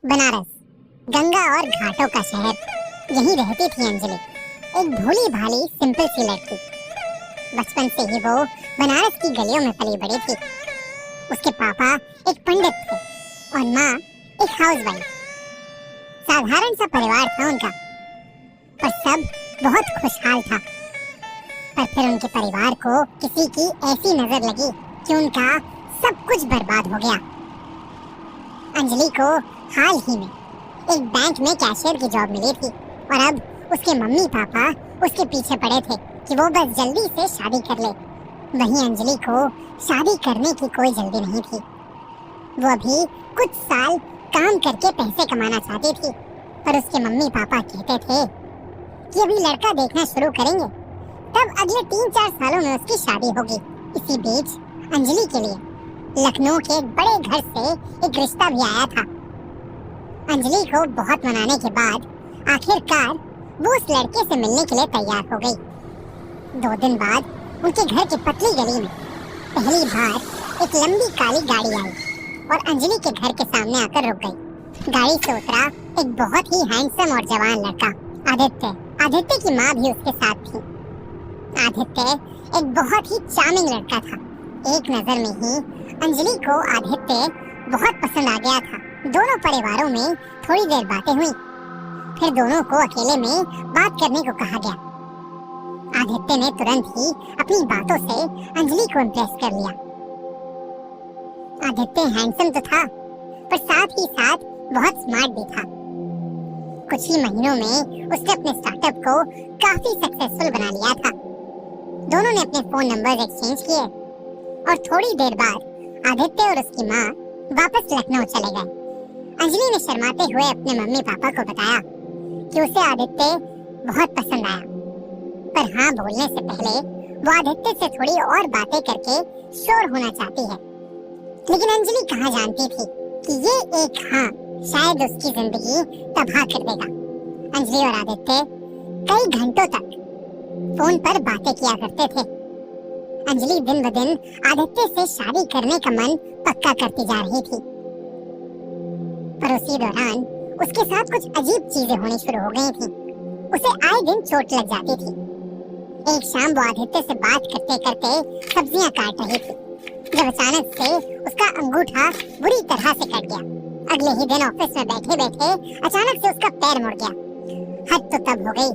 बनारस, गंगा और घाटों का शहर, यहीं रहती थी अंजलि, एक भोली भाली सिंपल सी लड़की। बचपन से ही वो बनारस की गलियों में पली बड़ी थी। उसके पापा एक पंडित थे और माँ एक हाउसवाइफ। साधारण सा परिवार था उनका, पर सब बहुत खुशहाल था। पर फिर उनके परिवार को किसी की ऐसी नजर लगी कि उनका सब कुछ बर्बाद हो गया। अंजलि को हाल ही में एक बैंक में कैशियर की जॉब मिली थी और अब उसके मम्मी पापा उसके पीछे पड़े थे कि वो बस जल्दी से शादी कर ले। वहीं अंजलि को शादी करने की कोई जल्दी नहीं थी। वो अभी कुछ साल काम करके पैसे कमाना चाहती थी, पर उसके मम्मी पापा कहते थे कि अभी लड़का देखना शुरू करेंगे, तब अगले 3-4 सालों में उसकी शादी होगी। इसी बीच अंजलि के लिए लखनऊ के एक बड़े घर से एक रिश्ता भी आया था। अंजलि को बहुत मनाने के बाद आखिरकार वो उस लड़के से मिलने के लिए तैयार हो गई। 2 दिन बाद उनके घर की पतली गली में पहली बार एक लंबी काली गाड़ी आई और अंजलि के घर के सामने आकर रुक गई। गाड़ी से उतरा एक बहुत ही हैंडसम और जवान लड़का, आदित्य। आदित्य की माँ भी उसके साथ थी। आदित्य एक बहुत ही चार्मिंग लड़का था। एक नजर में ही अंजलि को आदित्य बहुत पसंद आ गया था। दोनों परिवारों में थोड़ी देर बातें हुई, फिर दोनों को अकेले में बात करने को कहा गया। आदित्य ने तुरंत ही अपनी बातों से अंजलि को इम्प्रेस कर लिया। आदित्य हैंडसम तो था, पर साथ ही साथ बहुत स्मार्ट भी था। कुछ ही महीनों में उसने अपने स्टार्टअप को काफी सक्सेसफुल बना लिया था। दोनों ने अपने फोन नंबर्स एक्सचेंज किए और थोड़ी देर बाद आदित्य और उसकी माँ वापस लखनऊ चले गए। अंजलि ने शर्माते हुए अपने मम्मी पापा को बताया कि उसे आदित्य बहुत पसंद आया, पर हाँ बोलने से पहले वो आदित्य से थोड़ी और बातें करके श्योर होना चाहती है। लेकिन अंजलि कहाँ जानती थी कि ये एक हाँ शायद उसकी जिंदगी तबाह कर देगा। अंजलि और आदित्य कई घंटों तक फोन पर बातें किया करते थे। अंजलि दिन ब दिन आदित्य से शादी करने का मन पक्का करती जा रही थी, पर उसी दौरान उसके साथ कुछ अजीब चीजें होनी शुरू हो गई थी। उसे आए दिन चोट लग जाती थी। एक शाम वो आदित्य से बात करते करते सब्जियां काट रही थी, जब अचानक से उसका अंगूठा बुरी तरह से कट गया। अगले ही दिन ऑफिस में बैठे बैठे अचानक से उसका पैर मुड़ गया। हद तो तब हो गई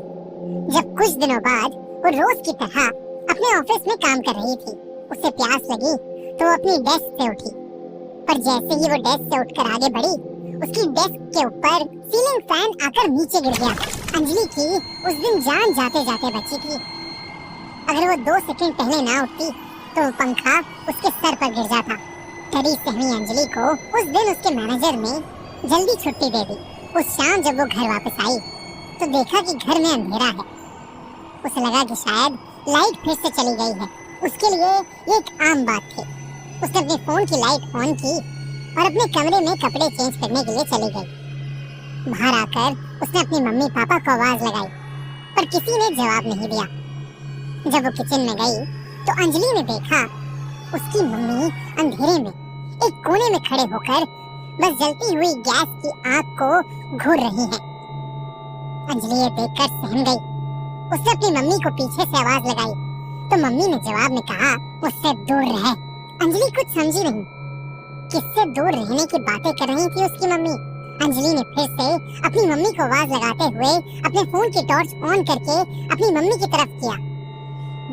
जब कुछ दिनों बाद वो रोज की तरह अपने ऑफिस में काम कर रही थी। उसे प्यास लगी तो वो अपनी डेस्क से उठी, पर जैसे ही वो डेस्क से उठकर आगे बढ़ी, उसकी डेस्क के ऊपर सीलिंग फैन आकर नीचे गिर गया। अंजलि की उस दिन जान जाते जाते बची थी। अगर वो 2 सेकंड पहले ना उठती तो पंखा उसके सर पर गिर जाता। डरी सहमी अंजलि को उस दिन उसके मैनेजर ने जल्दी छुट्टी दे दी। उस शाम जब वो घर वापस आई तो देखा कि घर में अंधेरा है। उसे लगा कि शायद लाइट फिर से चली गई है। उसके लिए ये एक आम बात थी। उसने अपने फोन की लाइट ऑन की और अपने कमरे में कपड़े चेंज करने के लिए चली गई। बाहर आकर उसने अपनी मम्मी पापा को आवाज लगाई, पर किसी ने जवाब नहीं दिया। जब वो किचन में गई तो अंजलि ने देखा उसकी मम्मी अंधेरे में एक कोने में खड़े होकर बस जलती हुई गैस की आग को घूर रही है। अंजलि ये देखकर सहम गई। उसने अपनी मम्मी को पीछे से आवाज लगाई तो मम्मी ने जवाब में कहा, मुझसे दूर रह। अंजलि कुछ समझी नहीं, किससे दूर रहने की बातें कर रही थी उसकी मम्मी। अंजलि ने फिर से अपनी मम्मी को आवाज लगाते हुए अपने फोन की टॉर्च ऑन करके अपनी मम्मी की तरफ किया।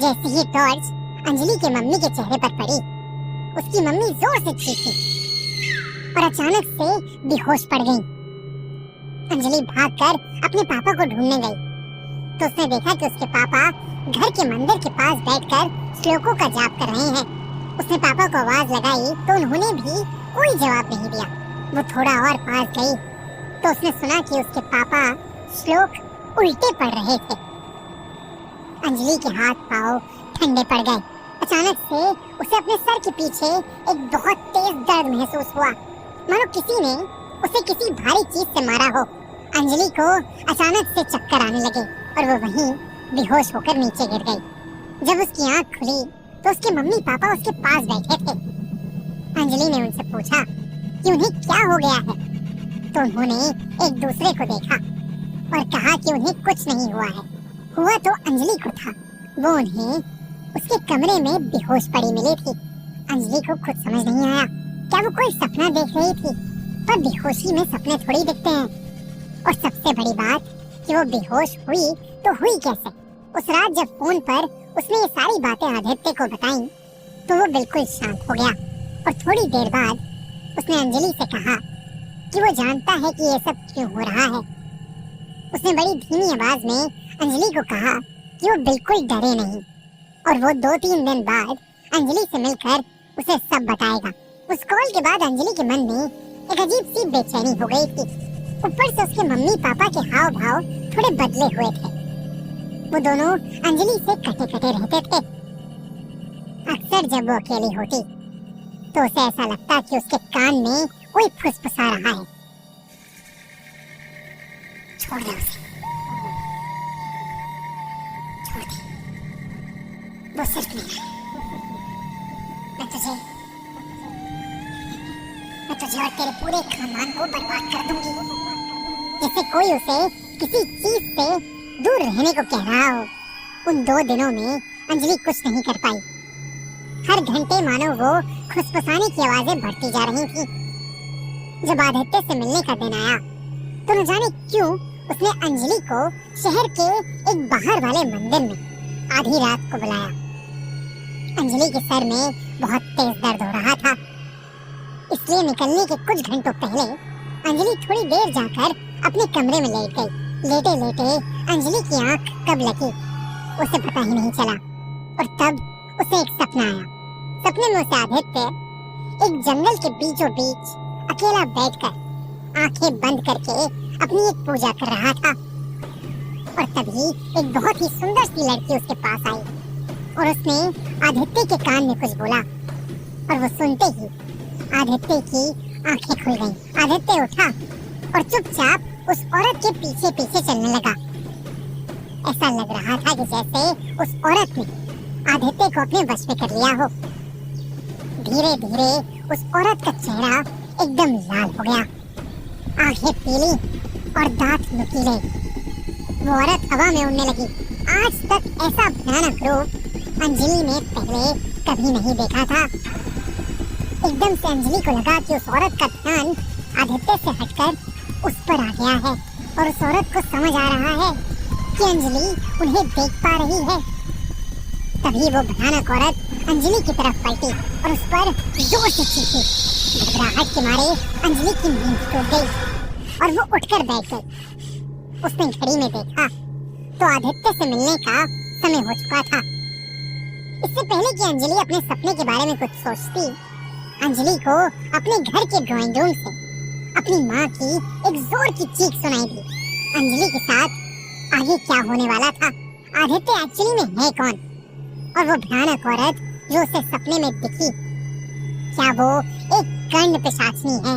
जैसे ही टॉर्च अंजलि के मम्मी के चेहरे पर पड़ी, उसकी मम्मी जोर से चीखी और अचानक से बेहोश पड़ गई। अंजलि भागकर अपने पापा को ढूंढने गई तो उसने देखा कि उसके पापा घर के मंदिर के पास बैठकर श्लोकों का जाप कर रहे हैं। उसने पापा को आवाज लगाई तो उन्होंने भी कोई जवाब नहीं दिया। वो थोड़ा और पास गई तो उसने सुना कि उसके पापा श्लोक उल्टे पढ़ रहे थे। अंजलि के हाथ पांव ठंडे पड़ गए। अचानक से उसे अपने सर के पीछे एक बहुत तेज दर्द महसूस हुआ, मानो किसी ने उसे किसी भारी चीज से मारा हो। अंजलि को अचानक से चक्कर आने लगे और वो वहीं बेहोश होकर नीचे गिर गई। जब उसकी आंख खुली तो उसके मम्मी पापा उसके पास बैठे थे। अंजलि ने उनसे पूछा कि उन्हें क्या हो गया है। तो उन्होंने एक दूसरे को देखा और कहा कि उन्हें कुछ नहीं हुआ है। हुआ तो अंजलि को था। वो उन्हें उसके कमरे में बेहोश पड़ी मिली थी। अंजलि को खुद समझ नहीं आया क्या वो कोई सपना देख रही थी, पर बेहोशी में सपने थोड़ी दिखते हैं। और सबसे बड़ी बात कि वो बेहोश हुई तो हुई कैसे। उस रात जब फोन पर उसने ये सारी बातें आदित्य को बताई तो वो बिल्कुल शांत हो गया और थोड़ी देर बाद उसने अंजलि से कहा कि वो जानता है कि ये सब क्यों हो रहा है। उसने बड़ी धीमी आवाज में अंजलि को कहा कि वो बिल्कुल डरे नहीं और वो 2-3 दिन बाद अंजलि से मिलकर उसे सब बताएगा। उस कॉल के बाद अंजलि के मन में एक अजीब सी बेचैनी हो गई थी। ऊपर से उसके मम्मी पापा के हाव भाव थोड़े बदले हुए थे। वो दोनों अंजलि से कटे कटे रहते थे। अक्सर जब वो अकेली होती तो उसे ऐसा लगता कि उसके कान में कोई फुसफुसा रहा है। छोड़ दे उसे, छोड़ दे, वो सिर्फ मेरा है। मैं तुझे और तेरे पूरे खानदान को बर्बाद कर दूंगी। जैसे कोई उसे किसी चीज से दूर रहने को कह रहा हो। उन 2 दिनों में अंजलि कुछ नहीं कर पाई। हर घंटे मानो वो खुसफुसाने की आवाजें बढ़ती जा रही थी। जब आदित्य से मिलने का दिन आया तो न जाने क्यों उसने अंजलि को शहर के एक बाहर वाले मंदिर में आधी रात को बुलाया। अंजलि के सर में बहुत तेज दर्द हो रहा था, इसलिए निकलने के कुछ घंटों पहले अंजलि थोड़ी देर जाकर अपने कमरे में लेट गई। लेटे लेटे अंजलि की आंख कब लगी उसे पता ही नहीं चला और तब उसे एक सपना आया। सपने में उसे आदित्य एक जंगल के बीचों बीच अकेला बैठकर आंखें बंद करके अपनी एक पूजा कर रहा था। और तभी एक बहुत ही सुंदर सी लड़की उसके पास आई और उसने आदित्य के कान में कुछ बोला और वो सुनते ही आदित्य की आंखें खुल गईं। आदित्य उठा और चुपचाप उस औरत के पीछे पीछे चलने लगा। ऐसा लग रहा था कि जैसे उस औरत ने आदित्य को अपने वश में कर लिया हो। धीरे धीरे उस औरत का चेहरा एकदम लाल हो गया, आंखें पीली और दांत नुकीले। वो औरत हवा में उड़ने लगी। आज तक ऐसा भयानक रूप अंजलि ने पहले कभी नहीं देखा था। एकदम से अंजलि को लगा कि उस औरत का ध्यान आदित्य से हटकर उस पर आ गया है और उस औरत को समझ आ रहा है कि अंजलि उन्हें देख पा रही है। तभी वो भयानक औरत अंजलि की तरफ पलटी और उस पर जोर से चीखी। घबराहट के मारे अंजलि की नींद टूट गई और वो उठकर बैठ गई। उसने घड़ी में देखा तो आदित्य से मिलने का समय हो चुका था। इससे पहले कि अंजलि अपने सपने के बारे में कुछ सोचती, अंजलि को अपने घर के ड्राइंग रूम से अपनी माँ की एक जोर की चीख सुनाई दी। अंजलि के साथ आगे क्या होने वाला था, आदित्य एक्चुअली में है कौन, और वो भयानक औरत जो उसे सपने में दिखी, क्या वो एक गंड पिशाचनी है